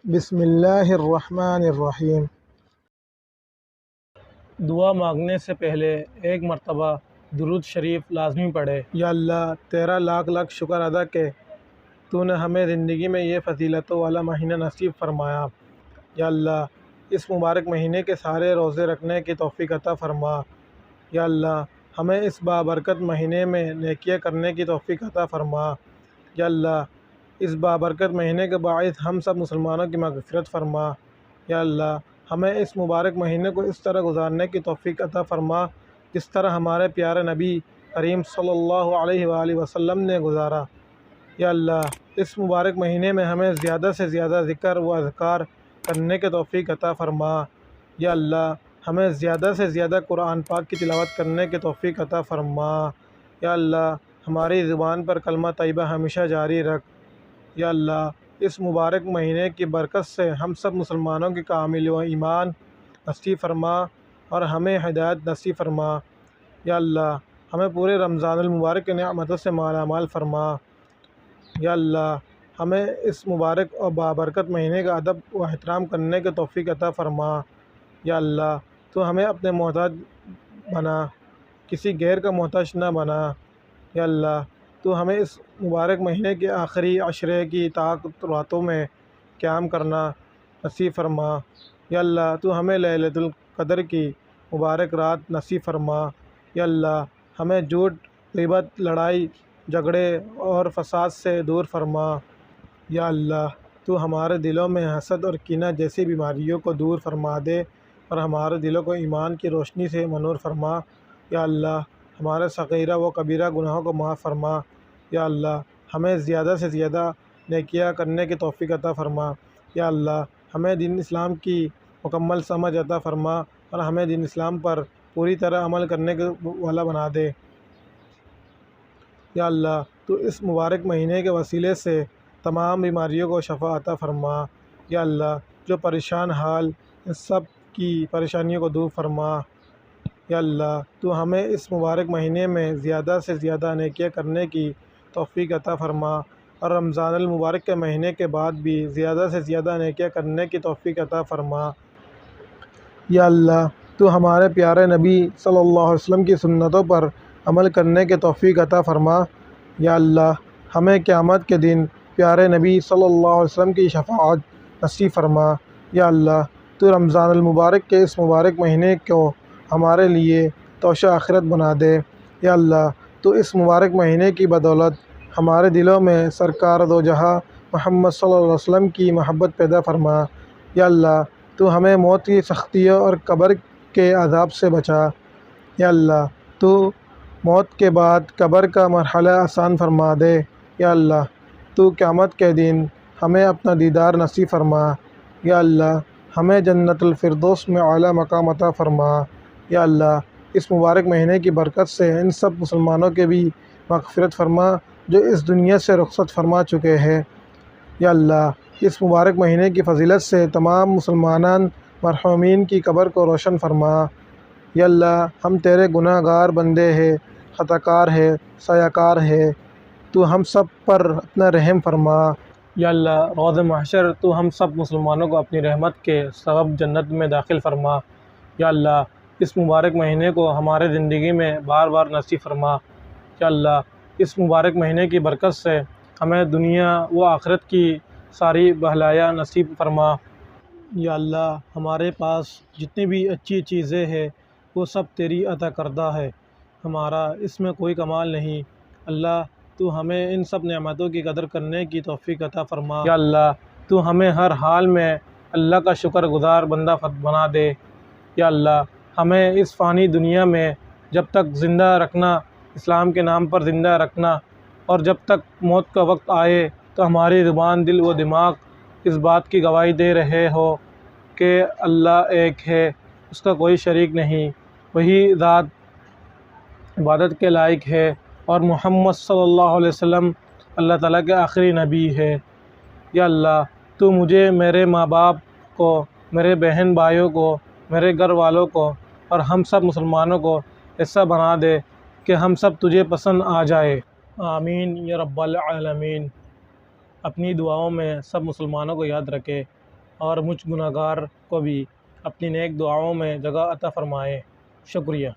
بسم اللہ الرحمن الرحیم۔ دعا مانگنے سے پہلے ایک مرتبہ درود شریف لازمی پڑھے۔ یا اللہ تیرا لاکھ لاکھ شکر ادا کہ تو نے ہمیں زندگی میں یہ فضیلتوں والا مہینہ نصیب فرمایا۔ یا اللہ اس مبارک مہینے کے سارے روزے رکھنے کی توفیق عطا فرما۔ یا اللہ ہمیں اس بابرکت مہینے میں نیکیاں کرنے کی توفیق عطا فرما۔ یا اللہ اس بابرکت مہینے کے باعث ہم سب مسلمانوں کی مغفرت فرما۔ یا اللہ ہمیں اس مبارک مہینے کو اس طرح گزارنے کی توفیق عطا فرما جس طرح ہمارے پیارے نبی کریم صلی اللہ علیہ وآلہ وسلم نے گزارا۔ یا اللہ اس مبارک مہینے میں ہمیں زیادہ سے زیادہ ذکر و اذکار کرنے کی توفیق عطا فرما۔ یا اللہ ہمیں زیادہ سے زیادہ قرآن پاک کی تلاوت کرنے کی توفیق عطا فرما۔ یا اللہ ہماری زبان پر کلمہ طیبہ ہمیشہ جاری رکھ۔ یا اللہ اس مبارک مہینے کی برکت سے ہم سب مسلمانوں کی کامل و ایمان نصیب فرما اور ہمیں ہدایت نصیب فرما۔ یا اللہ ہمیں پورے رمضان المبارک کی نعمتوں سے مالا مال فرما۔ یا اللہ ہمیں اس مبارک اور بابرکت مہینے کا ادب و احترام کرنے کی توفیق عطا فرما۔ یا اللہ تو ہمیں اپنے محتاج بنا، کسی غیر کا محتاج نہ بنا۔ یا اللہ تو ہمیں اس مبارک مہینے کے آخری عشرے کی طاقت راتوں میں قیام کرنا نصیب فرما۔ یا اللہ تو ہمیں لیلۃ القدر کی مبارک رات نصیب فرما۔ یا اللہ ہمیں جھوٹ، غیبت، لڑائی جھگڑے اور فساد سے دور فرما۔ یا اللہ تو ہمارے دلوں میں حسد اور کینہ جیسی بیماریوں کو دور فرما دے اور ہمارے دلوں کو ایمان کی روشنی سے منور فرما۔ یا اللہ ہمارے صغیرہ و کبیرہ گناہوں کو معاف فرما۔ یا اللہ ہمیں زیادہ سے زیادہ نیکیاں کرنے کی توفیق عطا فرما۔ یا اللہ ہمیں دین اسلام کی مکمل سمجھ عطا فرما اور ہمیں دین اسلام پر پوری طرح عمل کرنے کے والا بنا دے۔ یا اللہ تو اس مبارک مہینے کے وسیلے سے تمام بیماریوں کو شفا عطا فرما۔ یا اللہ جو پریشان حال ان سب کی پریشانیوں کو دور فرما۔ یا اللہ تو ہمیں اس مبارک مہینے میں زیادہ سے زیادہ نیکیاں کرنے کی توفیق عطا فرما اور رمضان المبارک کے مہینے کے بعد بھی زیادہ سے زیادہ نیکیاں کرنے کی توفیق عطا فرما۔ یا اللہ تو ہمارے پیارے نبی صلی اللہ علیہ وسلم کی سنتوں پر عمل کرنے کی توفیق عطا فرما۔ یا اللہ ہمیں قیامت کے دن پیارے نبی صلی اللہ علیہ وسلم کی شفاعت نصیب فرما۔ یا اللہ تو رمضان المبارک کے اس مبارک مہینے کو ہمارے لیے توشہ آخرت بنا دے۔ یا اللہ تو اس مبارک مہینے کی بدولت ہمارے دلوں میں سرکار دو جہاں محمد صلی اللہ علیہ وسلم کی محبت پیدا فرما۔ یا اللہ تو ہمیں موت کی سختیوں اور قبر کے عذاب سے بچا۔ یا اللہ تو موت کے بعد قبر کا مرحلہ آسان فرما دے۔ یا اللہ تو قیامت کے دن ہمیں اپنا دیدار نصیب فرما۔ یا اللہ ہمیں جنت الفردوس میں اعلیٰ مقام عطا فرما۔ یا اللہ اس مبارک مہینے کی برکت سے ان سب مسلمانوں کے بھی مغفرت فرما جو اس دنیا سے رخصت فرما چکے ہیں۔ یا اللہ اس مبارک مہینے کی فضیلت سے تمام مسلمان مرحومین کی قبر کو روشن فرما۔ یا اللہ ہم تیرے گناہ گار بندے ہیں، خطا کار ہے، سایہ کار ہے، تو ہم سب پر اپنا رحم فرما۔ یا اللہ روز محشر تو ہم سب مسلمانوں کو اپنی رحمت کے سبب جنت میں داخل فرما۔ یا اللہ اس مبارک مہینے کو ہمارے زندگی میں بار بار نصیب فرما۔ یا اللہ اس مبارک مہینے کی برکت سے ہمیں دنیا و آخرت کی ساری بھلائیاں نصیب فرما۔ یا اللہ ہمارے پاس جتنی بھی اچھی چیزیں ہیں وہ سب تیری عطا کردہ ہے، ہمارا اس میں کوئی کمال نہیں۔ اللہ تو ہمیں ان سب نعمتوں کی قدر کرنے کی توفیق عطا فرما۔ یا اللہ تو ہمیں ہر حال میں اللہ کا شکر گزار بندہ بنا دے۔ یا اللہ ہمیں اس فانی دنیا میں جب تک زندہ رکھنا، اسلام کے نام پر زندہ رکھنا، اور جب تک موت کا وقت آئے تو ہماری زبان، دل و دماغ اس بات کی گواہی دے رہے ہو کہ اللہ ایک ہے، اس کا کوئی شریک نہیں، وہی ذات عبادت کے لائق ہے اور محمد صلی اللہ علیہ وسلم اللہ تعالیٰ کے آخری نبی ہے۔ یا اللہ تو مجھے، میرے ماں باپ کو، میرے بہن بھائیوں کو، میرے گھر والوں کو اور ہم سب مسلمانوں کو ایسا بنا دے کہ ہم سب تجھے پسند آ جائے۔ آمین یا رب العالمین۔ اپنی دعاؤں میں سب مسلمانوں کو یاد رکھے۔ اور مجھ گناہگار کو بھی اپنی نیک دعاؤں میں جگہ عطا فرمائے۔ شکریہ۔